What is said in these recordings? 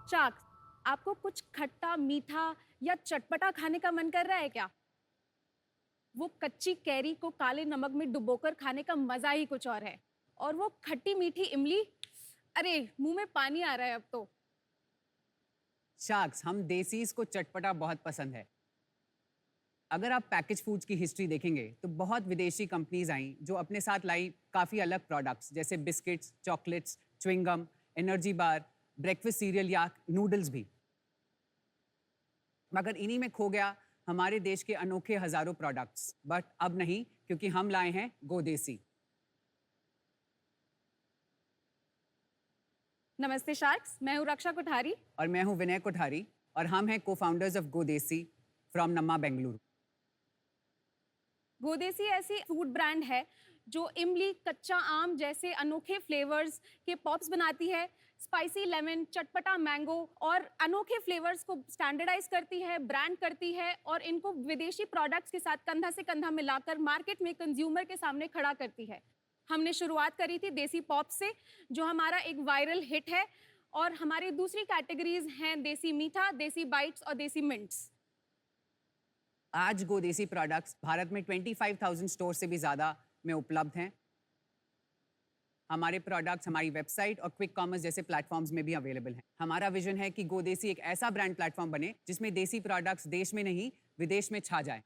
शाक, आपको कुछ खट्टा मीठा या चटपटा खाने का मन कर रहा है क्या? वो कच्ची कैरी को काले नमक में डुबोकर खाने का मजा ही कुछ और है। और वो खट्टी मीठी इमली, अरे मुंह में पानी आ रहा है अब तो। शार्क्स, हम देसीज को चटपटा बहुत पसंद है। अगर आप पैकेज फूड्स की हिस्ट्री देखेंगे तो बहुत विदेशी कंपनीज आई जो अपने साथ लाई काफ़ी अलग प्रोडक्ट्स, जैसे biscuits, chocolates, chewing gum, energy bar, breakfast cereal या नूडल्स भी। मगर इन्हीं में खो गया हमारे देश के अनोखे हजारों प्रोडक्ट्स। बट अब नहीं, क्योंकि हम लाए हैं गोदेसी। नमस्ते शार्क्स, मैं हूँ रक्षा कोठारी। और मैं हूँ विनय कोठारी, और हम हैं को-फाउंडर्स ऑफ गोदेसी फ्रॉम नम्मा, बेंगलुरु। गोदेसी ऐसी फूड ब्रांड है जो इमली, कच्चा आम जैसे अनोखे फ्लेवर्स के पॉप्स बनाती है। स्पाइसी लेमन, चटपटा मैंगो और अनोखे फ्लेवर्स को स्टैंडर्डाइज करती है, ब्रांड करती है और इनको विदेशी प्रोडक्ट्स के साथ कंधा से कंधा मिलाकर मार्केट में कंज्यूमर के सामने खड़ा करती है। हमने शुरुआत करी थी देसी पॉप से, जो हमारा एक वायरल हिट है। और हमारी दूसरी कैटेगरीज हैं देसी मीठा, देसी बाइट्स और देसी मिंट्स। आज गोदेसी प्रोडक्ट्स भारत में 25,000 स्टोर से भी ज़्यादा में उपलब्ध हैं। हमारे प्रोडक्ट्स हमारी वेबसाइट और क्विक कॉमर्स जैसे प्लेटफॉर्म्स में भी अवेलेबल हैं। हमारा विजन है कि गोदेसी एक ऐसा ब्रांड प्लेटफॉर्म बने जिसमें देसी प्रोडक्ट्स देश में नहीं विदेश में छा जाए।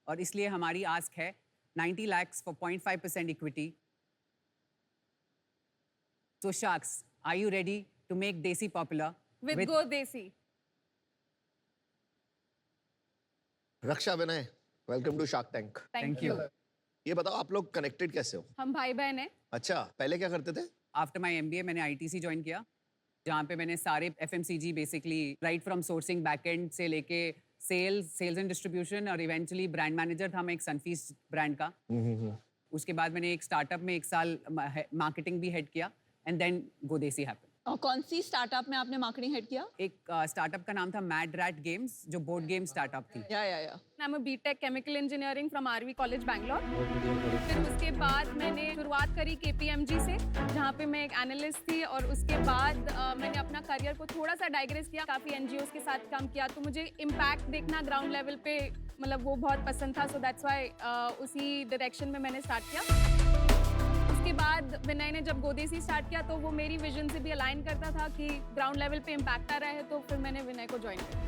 और इसलिए हमारी आस्क है 90 lakhs for 0.5% equity. So Sharks, are you ready to make Desi popular? With GoDesi. Raksha, Vinay, welcome to Shark Tank. Thank you. ये बताओ, आप लोग कनेक्टेड कैसे हो? हम भाई बहन हैं। अच्छा, पहले क्या करते थे? आफ्टर माई MBA मैंने ITC ज्वाइन किया, जहाँ पे मैंने सारे FMCG basically right from sourcing backend से लेके सेल्स एंड डिस्ट्रीब्यूशन और इवेंचुअली ब्रांड मैनेजर था मैं एक सनफीस्ट ब्रांड का। उसके बाद मैंने एक स्टार्टअप में 1 साल मार्केटिंग भी हेड किया एंड देन गोदेसी हैपेंड। और कौन सी स्टार्टअप में आपने मार्केटिंग हेड किया? एक स्टार्टअप का नाम था मैड रैट गेम्स, जो बोर्ड गेम स्टार्टअप थी। या I'm a B.Tech chemical engineering from RV college Bangalore. फिर उसके बाद मैंने शुरुआत करी KPMG से, जहाँ पे मैं एक एनालिस्ट थी। और उसके बाद मैंने अपना करियर को थोड़ा सा डाइग्रेस किया, काफ़ी NGOs के साथ काम किया। तो मुझे इम्पैक्ट देखना ग्राउंड लेवल पे, मतलब वो बहुत पसंद था। सो दैट्स वाई उसी डायरेक्शन में मैंने स्टार्ट किया। उसके बाद विनय ने जब गोदेसी स्टार्ट किया तो वो मेरी विजन से भी अलाइन करता था कि ग्राउंड लेवल पे इम्पैक्ट आ रहा है, तो फिर मैंने विनय को ज्वाइन किया।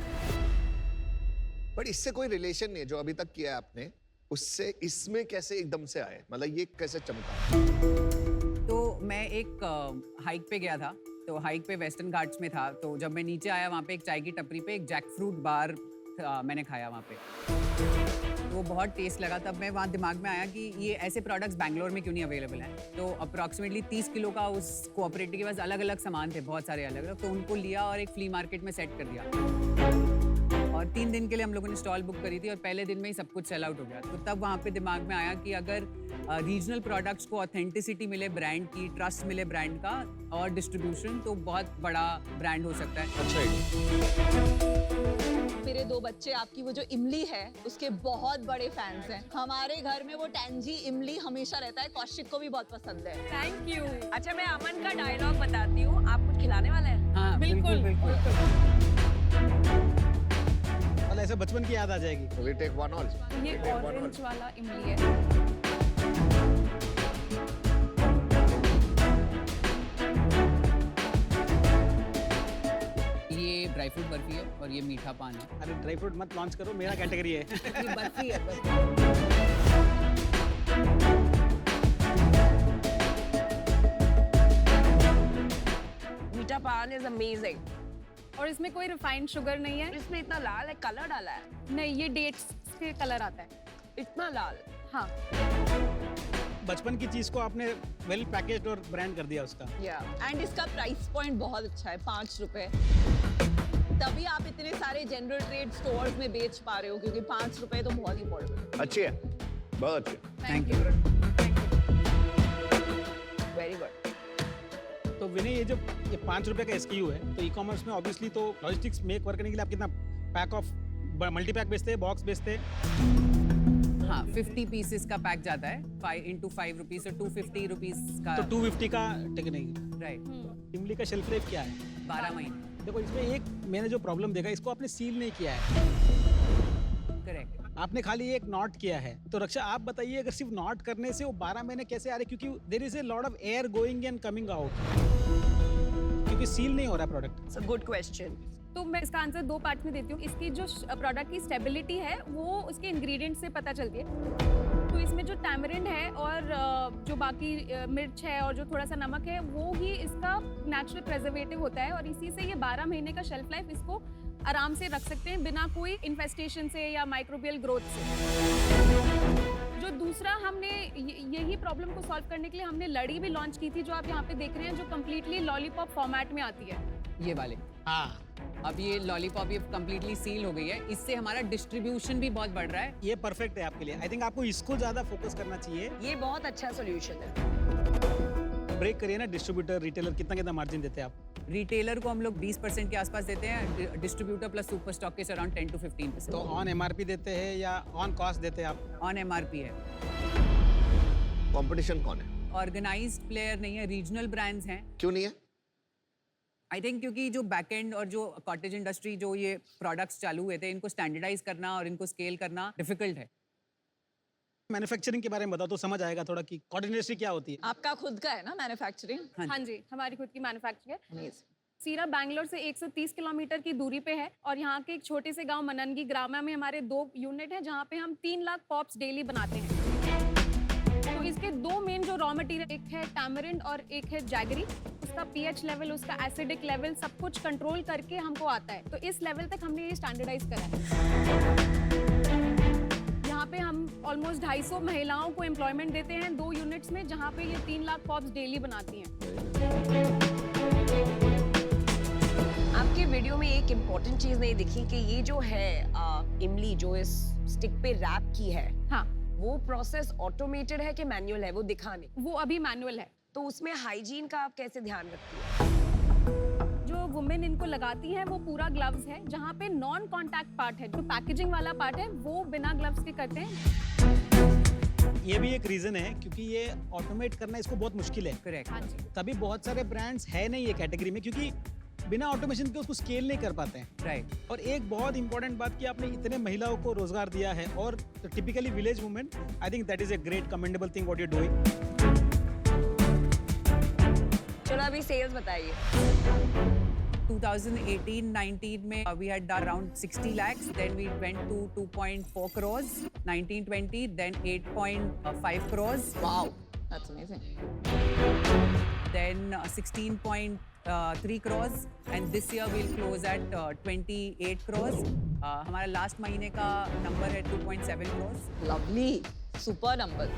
बट इससे कोई रिलेशन नहीं है जो अभी तक किया है आपने, उससे इसमें कैसे एकदम से आए? मतलब ये कैसे चमका? तो मैं एक हाइक पे गया था, तो हाइक पे वेस्टर्न घाट्स में था। तो जब मैं नीचे आया, वहाँ पे एक चाय की टपरी पे एक जैक फ्रूट बार मैंने खाया वहाँ पे। तो वो बहुत टेस्ट लगा। तब मैं वहाँ दिमाग में आया कि ये ऐसे प्रोडक्ट्स बैंगलोर में क्यों नहीं अवेलेबल हैं। तो अप्रॉक्सीमेटली 30 किलो का उस कोऑपरेटिव के पास अलग अलग सामान थे, बहुत सारे अलग अलग। तो उनको लिया और एक फ्ली मार्केट में सेट कर दिया। और 3 दिन के लिए हम लोगों ने स्टॉल बुक करी थी और पहले दिन में ही सब कुछ सेल आउट हो गया। तो तब वहाँ पे दिमाग में आया कि अगर रीजनल प्रोडक्ट्स को ऑथेंटिसिटी मिले ब्रांड की, ट्रस्ट मिले ब्रांड का और डिस्ट्रीब्यूशन, तो बहुत बड़ा ब्रांड हो सकता है। अच्छा, मेरे 2 बच्चे आपकी वो जो इमली है उसके बहुत बड़े फैंस हैं। हमारे घर में वो टैंजी इमली हमेशा रहता है। कौशिक को भी बहुत पसंद है। Thank you. अच्छा, मैं अमन का डायलॉग बताती हूँ, आप कुछ खिलाने वाले हैं? हाँ, बिल्कुल। मतलब ऐसे बचपन की याद आ जाएगी। we take one all. ये ऑरेंज वाला इमली है। ये ड्राई फ्रूट बर्फी है और ये मीठा पान है। अरे ड्राई फ्रूट मत लॉन्च करो, मेरा कैटेगरी है। ये बर्फी है बस। मीठा पान इज अमेजिंग। और इसमें कोई रिफाइंड शुगर नहीं है। इसमें इतना लाल है, कलर डाला है? नहीं, ये डेट्स के कलर आता है। इतना लाल? हाँ। बचपन की चीज को आपने वेल पैकेज्ड और ब्रांड कर दिया उसका। या एंड इसका प्राइस पॉइंट बहुत अच्छा है, 5 रुपए। तभी आप इतने सारे जनरल ट्रेड स्टोर्स में बेच पा रहे हो, क्योंकि 5 रुपए तो बहुत इंपॉर्टेंट है। अच्छी है, बहुत अच्छी। Thank you. Very good. तो विनय, ये 5 रुपए का SKU है, तो ई-कॉमर्स में ऑब्वियसली तो लॉजिस्टिक्स मेक वर्क करने के लिए आप कितना पैक ऑफ मल्टी पैक बेचते हैं, बॉक्स बेचते हैं? हाँ 50 पीसेस का पैक जाता है 5 into 5 रुपीज, so 250 रुपीज का। तो 250 का टिक नहीं। राइट, इमली का शेल्फ लाइफ क्या है? 12 महीने। देखो इसमें एक मैंने जो प्रॉब्लम देखा, इसको आपने सील नहीं किया है, करेक्ट। आपने खाली एक नॉट किया है। तो रक्षा आप बताइए, अगर सिर्फ नॉट करने से वो 12 महीने कैसे आ रहे? क्योंकि there is a lot of air going and coming out, क्योंकि सील नहीं हो रहा प्रोडक्ट। So good question. तो मैं इसका आंसर 2 पार्ट में देती हूँ। इसकी जो प्रोडक्ट की स्टेबिलिटी है वो उसके इंग्रेडिएंट से पता चलती है। तो इसमें जो टैमरिंड है और जो बाकी मिर्च है और जो थोड़ा सा नमक है, वो ही इसका नेचुरल प्रिजर्वेटिव होता है और इसी से ये 12 महीने का शेल्फ लाइफ इसको आराम से रख सकते हैं बिना कोई इन्फेस्टेशन से या माइक्रोबियल ग्रोथ से। जो दूसरा हमने यही प्रॉब्लम को सॉल्व करने के लिए हमने लड़ी भी लॉन्च की थी, जो आप यहाँ पे देख रहे हैं, जो कम्प्लीटली लॉलीपॉप फॉर्मेट में आती है। ये वाले, हाँ, अब ये लॉलीपॉप ये कंप्लीटली सील हो गई है, इससे हमारा डिस्ट्रीब्यूशन भी बहुत बढ़ रहा है। ये परफेक्ट है आपके लिए। आई थिंक आपको इसको ज्यादा फोकस करना चाहिए। ये बहुत अच्छा सोल्यूशन है। ब्रेक करिए ना, डिस्ट्रीब्यूटर रिटेलर कितना मार्जिन देते हैं आप? रिटेलर को हम लोग 20% के आसपास देते हैं, डिस्ट्रीब्यूटर प्लस सुपर स्टॉक के अराउंड 10 to 15%। तो ऑन एमआरपी देते हैं या ऑन कॉस्ट देते हैं आप? ऑन एमआरपी है। कंपटीशन कौन है? ऑर्गेनाइज्ड प्लेयर नहीं है, रीजनल ब्रांड्स हैं। क्यों नहीं है? आई थिंक क्योंकि जो बैकएंड और जो कॉटेज इंडस्ट्री जो ये प्रोडक्ट्स चालू हुए थे, इनको स्टैंडर्डाइज करना और इनको स्केल करना डिफिकल्ट है। मैन्युफैक्चरिंग के बारे में बताओ तो समझ आएगा थोड़ा कि कॉटेज इंडस्ट्री क्या होती है। आपका खुद का है ना मैन्युफैक्चरिंग? हाँ जी, हमारी खुद की मैन्युफैक्चरिंग है। Amazing. सीरा बैंगलोर से 130 किलोमीटर की दूरी पे है और यहाँ के एक छोटे से गांव मननगी ग्रामा में हमारे 2 यूनिट है, जहाँ पे हम 3 लाख पॉप्स डेली बनाते हैं। तो इसके 2 मेन जो रॉ मटेरियल, एक है टैमरिंड और एक है जैगरी। उसका पीएच लेवल, उसका एसिडिक लेवल सब कुछ कंट्रोल करके हमको आता है। तो इस लेवल तक हमने ये स्टैंडर्डाइज करा है। यहाँ पे हम ऑलमोस्ट 250 महिलाओं को एम्प्लॉयमेंट देते हैं 2 यूनिट्स में, जहाँ पे ये 3 लाख पॉप्स डेली बनाती हैं। आपके वीडियो में एक इम्पोर्टेंट चीज नहीं दिखी कि ये जो है इमली जो इस स्टिक पे रैप की है, हाँ, वो प्रोसेस ऑटोमेटेड है कि मैनुअल है, वो दिखाने? वो अभी मैनुअल है। तो उसमें हाइजीन का आप कैसे ध्यान रखती हैं? जो वुमेन इनको लगाती हैं वो पूरा ग्लव्स है, जहाँ पे नॉन कॉन्टैक्ट पार्ट है, जो पैकेजिंग वाला पार्ट है वो बिना ग्लव्स के करते हैं। ये भी एक रीजन है क्योंकि ये ऑटोमेट करना इसको बहुत मुश्किल है। करेक्ट। हाँ जी, तभी बहुत सारे ब्रांड्स है नहीं ये कैटेगरी में, क्योंकि बिना ऑटोमेशन के उसको स्केल नहीं कर पाते हैं। राइट। और एक बहुत इंपॉर्टेंट बात कि आपने इतने महिलाओं को रोजगार दिया है, और typically village women, I think that is a great commendable thing what you are doing. चलो अभी सेल्स बताइए। 2018-19 में we had done around 60 lakhs, then we went to 2.4 crores, 19-20, then 8.5 crores, Wow, that's amazing. then 16.3 crores, and this year we'll close at 28 crores. हमारा last महीने का number है 2.7 crores. Lovely, super number.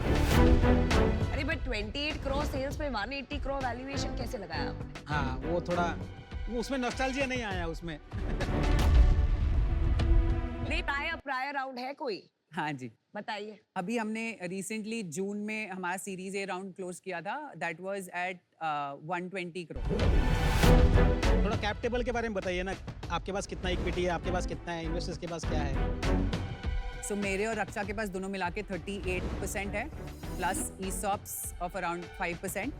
अरे but 28 crore sales पे 180 crore valuation कैसे लगाया आपने? हाँ, वो थोड़ा वो उसमें नॉस्टैल्जिया नहीं आया उसमें। नहीं, प्रायर राउंड है कोई? हाँ जी, बताइए। अभी हमने रिसेंटली जून में हमारा सीरीज ए राउंड क्लोज किया था, दैट वाज एट 120 करोड़. थोड़ा कैप टेबल के बारे में बताइए ना, आपके पास कितना इक्विटी है, आपके पास कितना है, इन्वेस्टर्स के पास क्या है? सो मेरे और रक्षा के पास दोनों मिला के 38% है, plus ESOPs of around 5%,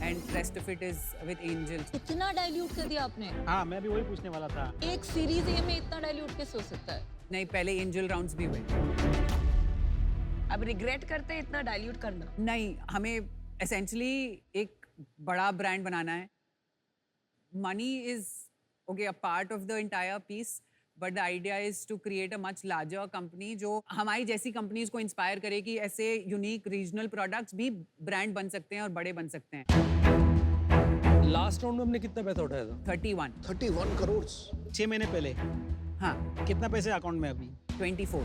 and rest of it is with angels. इतना डाइल्यूट कर दिया आपने? हाँ, मैं भी वही पूछने वाला था. एक सीरीज ए में इतना डाइल्यूट कैसे हो सकता है? नहीं, पहले एंजल राउंड्स भी हुए. अब रिग्रेट करते हैं इतना डाइल्यूट करना? नहीं, हमें एसेंशियली एक बड़ा ब्रांड बनाना है. Money is okay a part of the entire piece, but the idea is to create a much larger company जो हमारी जैसी कंपनीज को इंस्पायर करे कि ऐसे यूनिक रीजनल प्रोडक्ट्स भी ब्रांड बन सकते हैं और बड़े बन सकते हैं. लास्ट राउंड में हमने कितना पैसा उठाया था? 31 करोड़ 6 महीने पहले. हाँ, कितना पैसे अकाउंट में अभी? 24.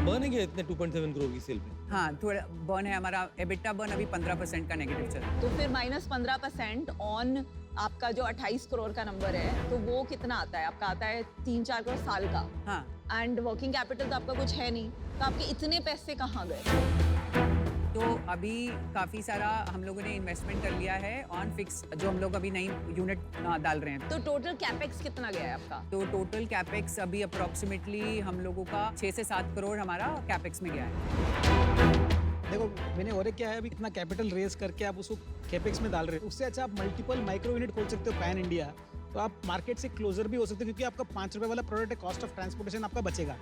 बर्न है क्या इतने 2.7 करोड़ की सेल पे? हाँ, थोड़ा बर्न है हमारा. एबिटा बर्न अभी 15% का नेगेटिव चल रहा है. तो फिर माइनस 15% ऑन आपका जो 28 करोड़ का नंबर है, तो वो कितना आता है? आपका आता है 3-4 करोड़ साल का. हाँ, एंड वर्किंग कैपिटल तो आपका कुछ है नहीं, तो आपके इतने पैसे कहाँ गए? तो अभी काफ़ी सारा हम लोगों ने इन्वेस्टमेंट कर लिया है ऑन फिक्स, जो हम लोग अभी नई यूनिट डाल रहे हैं। तो टोटल कैपेक्स कितना गया है आपका? तो टोटल कैपेक्स अभी अप्रोक्सीमेटली हम लोगों का 6 से 7 करोड़ हमारा कैपेक्स में गया है। देखो मैंने और एक क्या है, अभी इतना कैपिटल रेज करके आप उसको कैपेक्स में डाल रहे हो, उससे अच्छा आप मल्टीपल माइक्रो यूनिट खोल सकते हो पैन इंडिया, तो आप मार्केट से क्लोजर भी हो सकते हो, क्योंकि आपका 5 रुपए वाला प्रोडक्ट है, कॉस्ट ऑफ ट्रांसपोर्टेशन आपका बचेगा।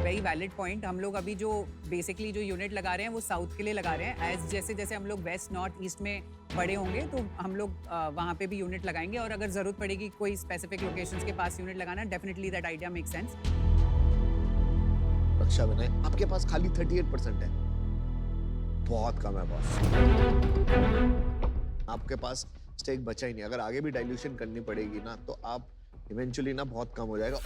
Very valid point. हम लोग अभी जो बेसिकली जो यूनिट लगा रहे हैं वो साउथ के लिए लगा रहे हैं। एज जैसे जैसे हम लोग वेस्ट नॉर्थ ईस्ट में बड़े होंगे तो हम लोग वहाँ पे भी यूनिट लगाएंगे, और अगर ज़रूरत पड़ेगी कोई स्पेसिफिक लोकेशंस के पास यूनिट लगाना, definitely that idea make sense. Raksha Vinay, आपके पास खाली 38% है, बहुत कम है बॉस। आपके पास स्टेक बचा ही नहीं। अगर आगे भी डाइल्यूशन करनी पड़ेगी ना तो आप इवेंचुअली ना बहुत कम हो जाएगा।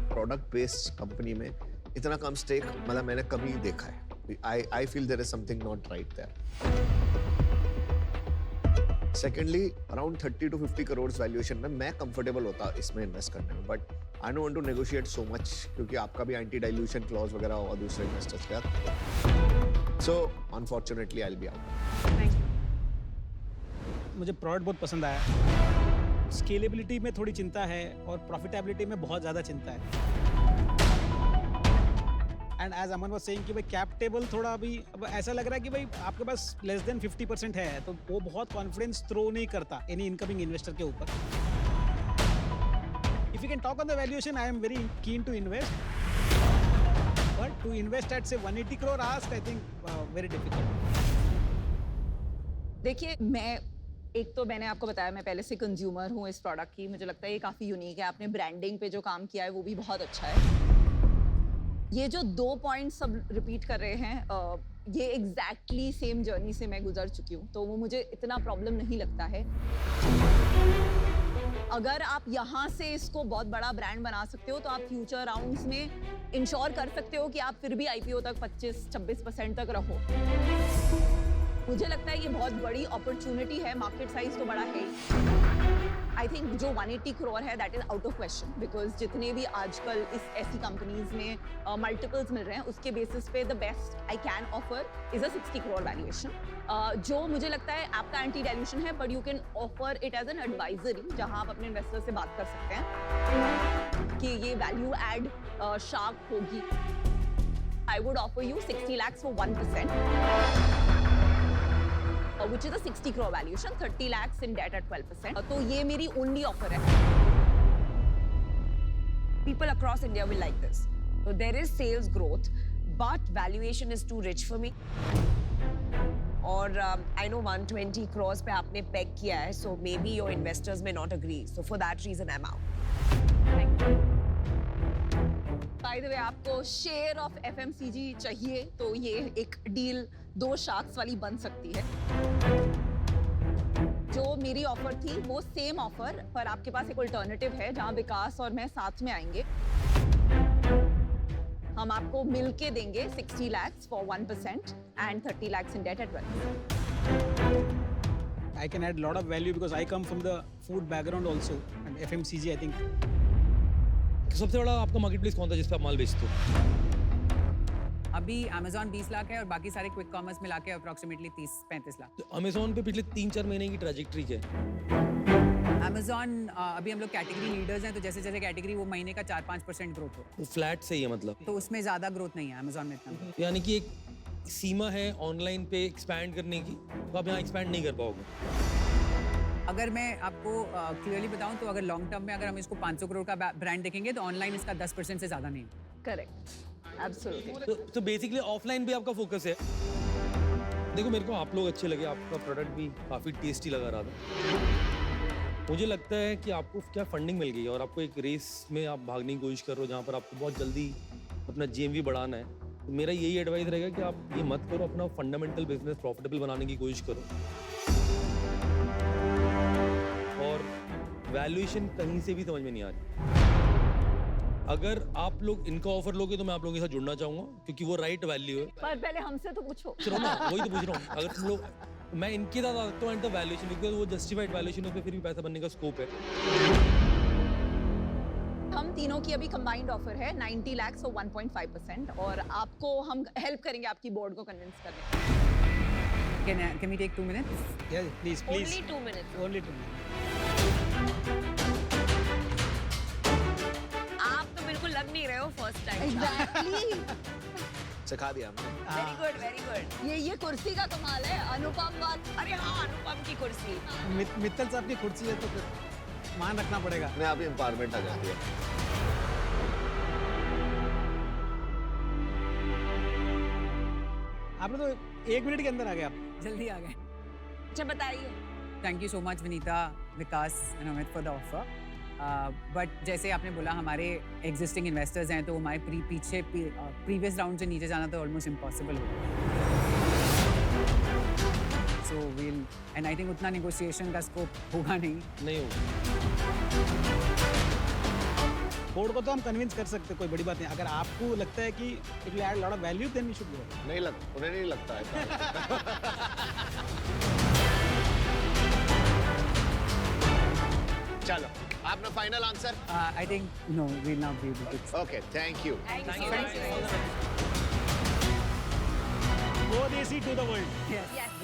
प्रोडक्ट बेस्ड कंपनी में इतना कम स्टेक मतलब मैंने कभी देखा है। I feel there is something not right there. Secondly, around 30 to 50 crore valuation में मैं कंफर्टेबल होता इसमें इन्वेस्ट करने में, but I don't want to negotiate so much, क्योंकि आपका भी एंटी डाइल्यूशन क्लॉज वगैरह होगा दूसरे इन्वेस्टर्स के साथ। So unfortunately I will be out. मुझे प्रोडक्ट बहुत पसंद आया। स्केलेबिलिटी में थोड़ी चिंता है और प्रॉफिटेबिलिटी में बहुत ज़्यादा चिंता है। And as Aman was saying कि भाई कैप टेबल थोड़ा अभी अब ऐसा लग रहा है कि भाई आपके पास लेस देन 50% है, तो वो बहुत कॉन्फिडेंस थ्रो नहीं करता एनी इनकमिंग इन्वेस्टर के ऊपर। If you can talk on the valuation, I am very keen to invest, but to invest at say 180 crore ask, I think very difficult. देखिए, एक तो मैंने आपको बताया मैं पहले से कंज्यूमर हूँ इस प्रोडक्ट की। मुझे लगता है ये काफ़ी यूनिक है। आपने ब्रांडिंग पे जो काम किया है वो भी बहुत अच्छा है। ये जो 2 पॉइंट्स सब रिपीट कर रहे हैं, ये एग्जैक्टली सेम जर्नी से मैं गुजर चुकी हूँ, तो वो मुझे इतना प्रॉब्लम नहीं लगता है। अगर आप यहाँ से इसको बहुत बड़ा ब्रांड बना सकते हो तो आप फ्यूचर राउंड्स में इंश्योर कर सकते हो कि आप फिर भी IPO तक 25-26% तक रहो। मुझे लगता है ये बहुत बड़ी अपॉर्चुनिटी है। मार्केट साइज तो बड़ा है ही। आई थिंक जो 180 करोड़ है that is out of question, because जितने भी आजकल इस ऐसी कंपनीज में मल्टीपल्स मिल रहे हैं उसके बेसिस पे the best I can offer is a 60 crore valuation, जो मुझे लगता है आपका एंटी डाइल्यूशन है, but you can offer it as an advisory, जहां आप अपने इन्वेस्टर से बात कर सकते हैं कि ये वैल्यू एड शार्प होगी। I would offer you 60 lakhs for 1%. Which is a 60 crore valuation, 30 lakhs in debt at 12%. तो ये मेरी only offer है। People across India will like this. So there is sales growth, but valuation is too rich for me. और I know 120 crores पे आपने peg किया है, so maybe your investors may not agree. So for that reason, I'm out. By the way, आपको share of FMCG चाहिए तो ये एक डील 2 शार्क्स वाली बन सकती है। जो मेरी ऑफर थी वो सेम ऑफर, पर आपके पास एक अल्टरनेटिव है जहां विकास और मैं साथ में आएंगे। हम आपको मिल के देंगे 60 lakhs for 1% and 30 lakhs in debt at 12%. I can add a lot of value because I come from the food background also, and FMCG I think. सबसे बड़ा आपका मार्केट प्लेस कौन था जिस पे आप माल बेचते हो? अभी Amazon 20 लाख है और बाकी सारे क्विक कॉमर्स मिला के अप्रोक्सीमेटली 30-35 लाख। तो अमेजोन पे पिछले 3-4 महीने की ट्रैजेक्टरी क्या है? Amazon अभी हम लोग कैटेगरी लीडर्स हैं, तो जैसे जैसे कैटेगरी वो महीने का 4-5% ग्रोथ हो रहा वो फ्लैट सही है मतलब? है, तो उसमें ज़्यादा ग्रोथ नहीं है Amazon में इतना। यानी कि एक सीमा है ऑनलाइन पे एक्सपैंड करने की, तो आप यहाँ एक्सपैंड नहीं कर पाओगे। अगर मैं आपको क्लियरली बताऊं तो अगर लॉन्ग टर्म में अगर हम इसको 500 करोड़ का ब्रांड देखेंगे तो ऑनलाइन इसका 10% से ज़्यादा नहीं है। Correct, absolutely. तो बेसिकली ऑफलाइन भी आपका फोकस है। देखो मेरे को आप लोग अच्छे लगे, आपका प्रोडक्ट भी काफ़ी टेस्टी लगा रहा था। मुझे लगता है कि आपको क्या फंडिंग मिल गई है और आपको एक रेस में आप भागने की कोशिश कर रहे हो जहाँ पर आपको बहुत जल्दी अपना GMV बढ़ाना है। तो मेरा यही एडवाइस रहेगा कि आप ये मत करो, अपना फंडामेंटल बिजनेस प्रॉफिटेबल बनाने की कोशिश करो। और वैल्यूएशन कहीं से भी समझ में नहीं आ रही। अगर आप लोग इनका ऑफर लोगे तो मैं आप लोगों के साथ जुड़ना चाहूंगा क्योंकि वो राइट वैल्यू है। पर पहले हमसे तो पूछो। चलो ना, वही तो पूछ रहा हूँ। अगर तुम लोग, मैं इनके साथ आ सकता हूँ एंड द वैल्यूएशन, बिकॉज वो जस्टिफाइड वैल्यूएशन है, फिर भी पैसा बनने का स्कोप है। हम तीनों की अभी कंबाइंड ऑफर है 90 लाख सो 1.5% और आपको हम हेल्प करेंगे आपकी बोर्ड को कन्विंस करने में। Can we take 2 minutes? Yeah, please. Only 2 minutes. Only 2 minutes. आप तो बिल्कुल लग नहीं रहे हो फर्स्ट टाइम। एग्जैक्टली सिखा दिया हमने। Very good very good. ये कुर्सी का कमाल है। अनुपम बात अरे हाँ अनुपम की कुर्सी। मित्तल साहब की कुर्सी है तो फिर मान रखना पड़ेगा। अपने आप ही एम्पावरमेंट आ जाती है। आपने तो 1 मिनट के अंदर आ गए आप। जल्दी आ गए। अच्छा बताइए। Thank you so much Vinita, Vikas and Amit for the offer. But जैसे आपने बोला हमारे एग्जिस्टिंग इन्वेस्टर्स हैं तो हमारे पीछे प्रीवियस राउंड से नीचे जाना तो ऑलमोस्ट इम्पॉसिबल होगा। So will and I think उतना नेगोशिएशन का स्कोप होगा नहीं। नहीं होगा। बोर्ड को तो हम कन्विंस कर सकते हैं, कोई बड़ी बात नहीं। अगर आपको लगता है कि it will add lot of value then we should go. नहीं लगता, उन्हें नहीं लगता है। चलो, आपने final answer? I think no will not be able to. Okay, thank you. Thank you. Go Desi to the world. Yes. Yes.